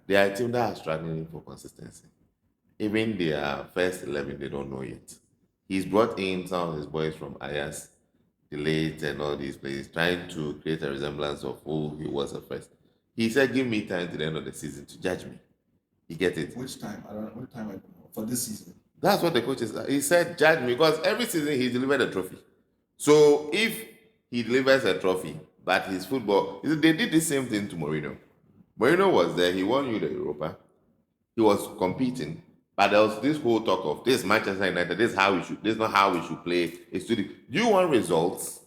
They are a team that are struggling for consistency. Even their first 11, they don't know yet. He's brought in some of his boys from Ayas, Delayed, and all these places, trying to create a resemblance of who he was at first. He said, "Give me time to the end of the season to judge me." You get it? Which time? I don't know. What time I don't know. For this season. That's what the coach is. He said, "Judge me," because every season he delivered a trophy. So if he delivers a trophy, but his football, they did the same thing to Mourinho. Mourinho was there. He won you the Europa. He was competing, but there was this whole talk of this Manchester United. This is how we should. This is not how we should play. It's to the. Do you want results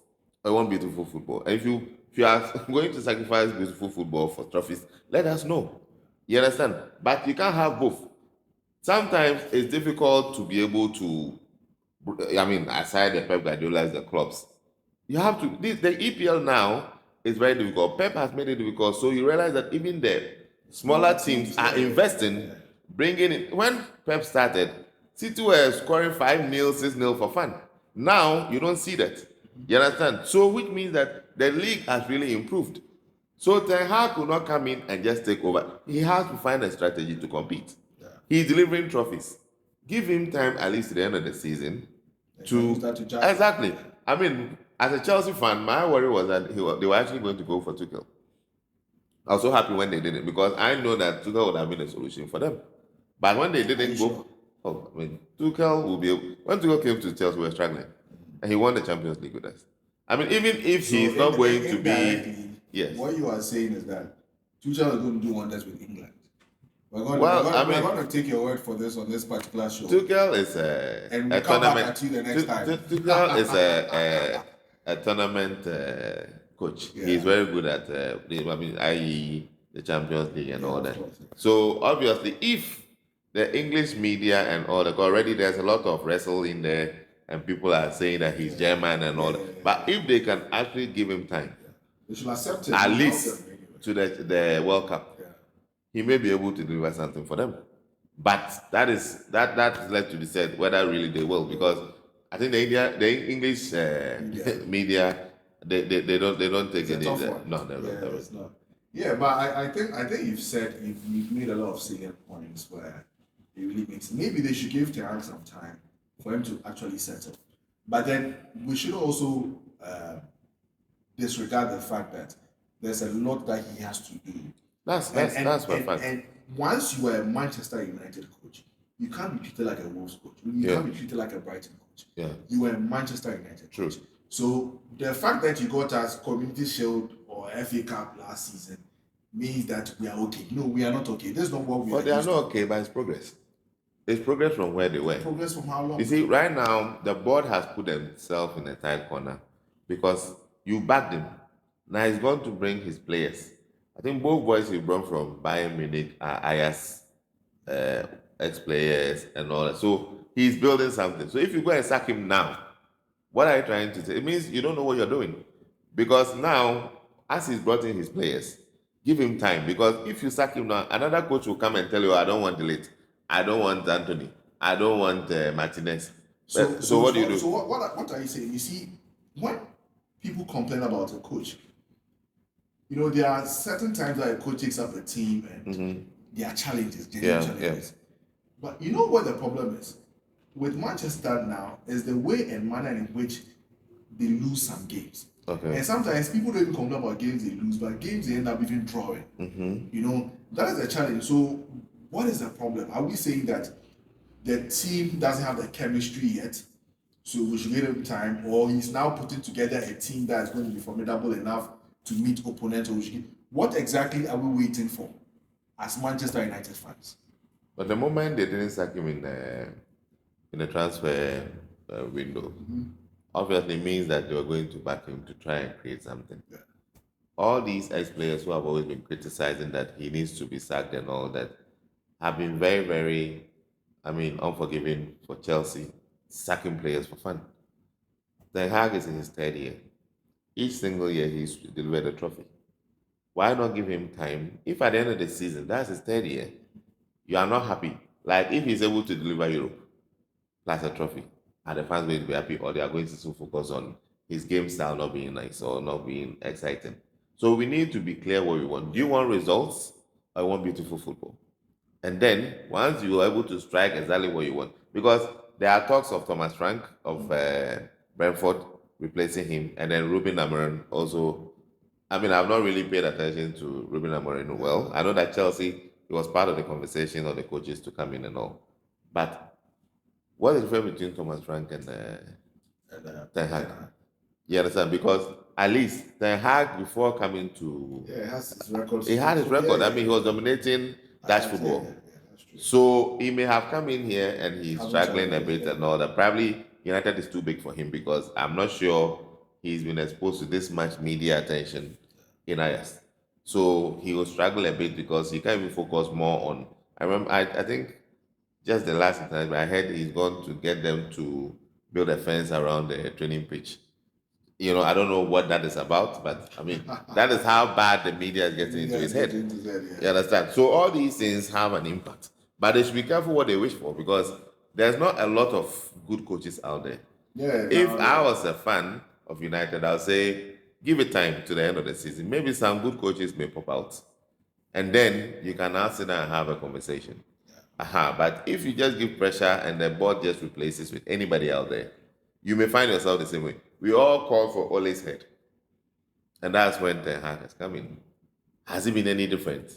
or you want beautiful football? And if you are going to sacrifice beautiful football for trophies, let us know. You understand? But you can't have both. Sometimes it's difficult to be able to. I mean, aside the Pep Guardiola's, the clubs, you have to. The EPL now is very difficult. Pep has made it difficult, so you realize that even the smaller teams are investing, bringing in. When Pep started, City were scoring 5-0, 6-0 for fun. Now you don't see that. You understand? So which means that the league has really improved. So Ten Hag will not come in and just take over. He has to find a strategy to compete. Yeah. He's delivering trophies. Give him time at least to the end of the season to judge. exactly. I mean, as a Chelsea fan, my worry was that they were actually going to go for Tuchel. I was so happy when they did it because I know that Tuchel would have been a solution for them. But when they didn't go, Sure? oh, I mean, Tuchel will be. When Tuchel came to Chelsea, we were struggling, and he won the Champions League with us. I mean, even if he's not going to be, yes. What you are saying is that Tuchel is going to do wonders with England. We're going, we're going to take your word for this on this particular show. Tuchel is and a come tournament. Back at you the next time. Tuchel is a tournament coach. Yeah. He's very good at i.e. the Champions League and all that. Course, yeah. So obviously, if the English media and all that, already there's a lot of wrestle in there, and people are saying that he's German and all that. But if they can actually give him time, they should accept it. at least to the World Cup, he may be able to deliver something for them. But that is left to be said whether really they will, because I think the English media they don't take any. No, never. It's not. Yeah, but I think you've made a lot of salient points where it really makes. Maybe they should give Ten Hag some time for him to actually settle. But then we should also disregard the fact that there's a lot that he has to do. That's my fact. And once you are a Manchester United coach, you can't be treated like a Wolves coach. You can't be treated like a Brighton coach. Yeah. You are a Manchester United coach. So the fact that you got us Community Shield or FA Cup last season means that we are okay. No, we are not okay. This is not what we are. But they are not okay, but it's progress. It's progress from where they were. Progress from how long? You see, right now the board has put themselves in a tight corner because you backed him. Now he's going to bring his players. I think both boys he brought from Bayern Munich are Ajax ex-players and all that. So he's building something. So if you go and sack him now, what are you trying to say? It means you don't know what you're doing. Because now, as he's brought in his players, give him time. Because if you sack him now, another coach will come and tell you, I don't want Delete. I don't want Anthony. I don't want Martinez. So what do you do? So what are you saying? You see, when people complain about a coach, there are certain times that a coach takes up a team and there are challenges, challenges. Yeah. But you know what the problem is? With Manchester now is the way and manner in which they lose some games. Okay. And sometimes people don't even complain about games they lose, but games they end up even drawing. That is a challenge. So what is the problem? Are we saying that the team doesn't have the chemistry yet, so we should give him time, or he's now putting together a team that's going to be formidable enough to meet opponents? What exactly are we waiting for as Manchester United fans? But the moment they didn't sack him in the transfer window, obviously means that they were going to back him to try and create something. Yeah. All these ex-players who have always been criticizing that he needs to be sacked and all that have been very, very, unforgiving for Chelsea, sacking players for fun. Ten Hag is in his third year. Each single year he's delivered a trophy. Why not give him time? If at the end of the season, that's his third year, you are not happy. Like if he's able to deliver Europe plus a trophy, are the fans going to be happy, or they are going to still focus on his game style not being nice or not being exciting? So we need to be clear what we want. Do you want results I want beautiful football. And then once you are able to strike exactly what you want, because there are talks of Thomas Frank of Brentford replacing him, and then Ruben Amorim also. I mean, I've not really paid attention to Ruben Amorim well. I know that Chelsea, it was part of the conversation of the coaches to come in and all. But what is the difference between Thomas Frank and Ten Hag? You understand? Because at least Ten Hag, before coming to, Yeah, it has his record. he had his record. Yeah, I mean, he was dominating Dutch football. That's true. So he may have come in here and he's Haven't struggling a tried it, bit yeah. and all that. Probably United is too big for him because I'm not sure he's been exposed to this much media attention in Ajax. So he will struggle a bit because he can't even focus more on. I remember, I think just the last time I heard he's going to get them to build a fence around the training pitch. I don't know what that is about, but I mean, that is how bad the media is getting into his head. You understand? So all these things have an impact, but they should be careful what they wish for because there's not a lot of good coaches out there. Yeah. If no, I was a fan of United, I'll say give it time to the end of the season. Maybe some good coaches may pop out, and then you can now sit down and have a conversation. But if you just give pressure and the board just replaces with anybody out there, you may find yourself the same way. We all call for Ole's head. And that's when Ten Hag has come in. Has it been any different?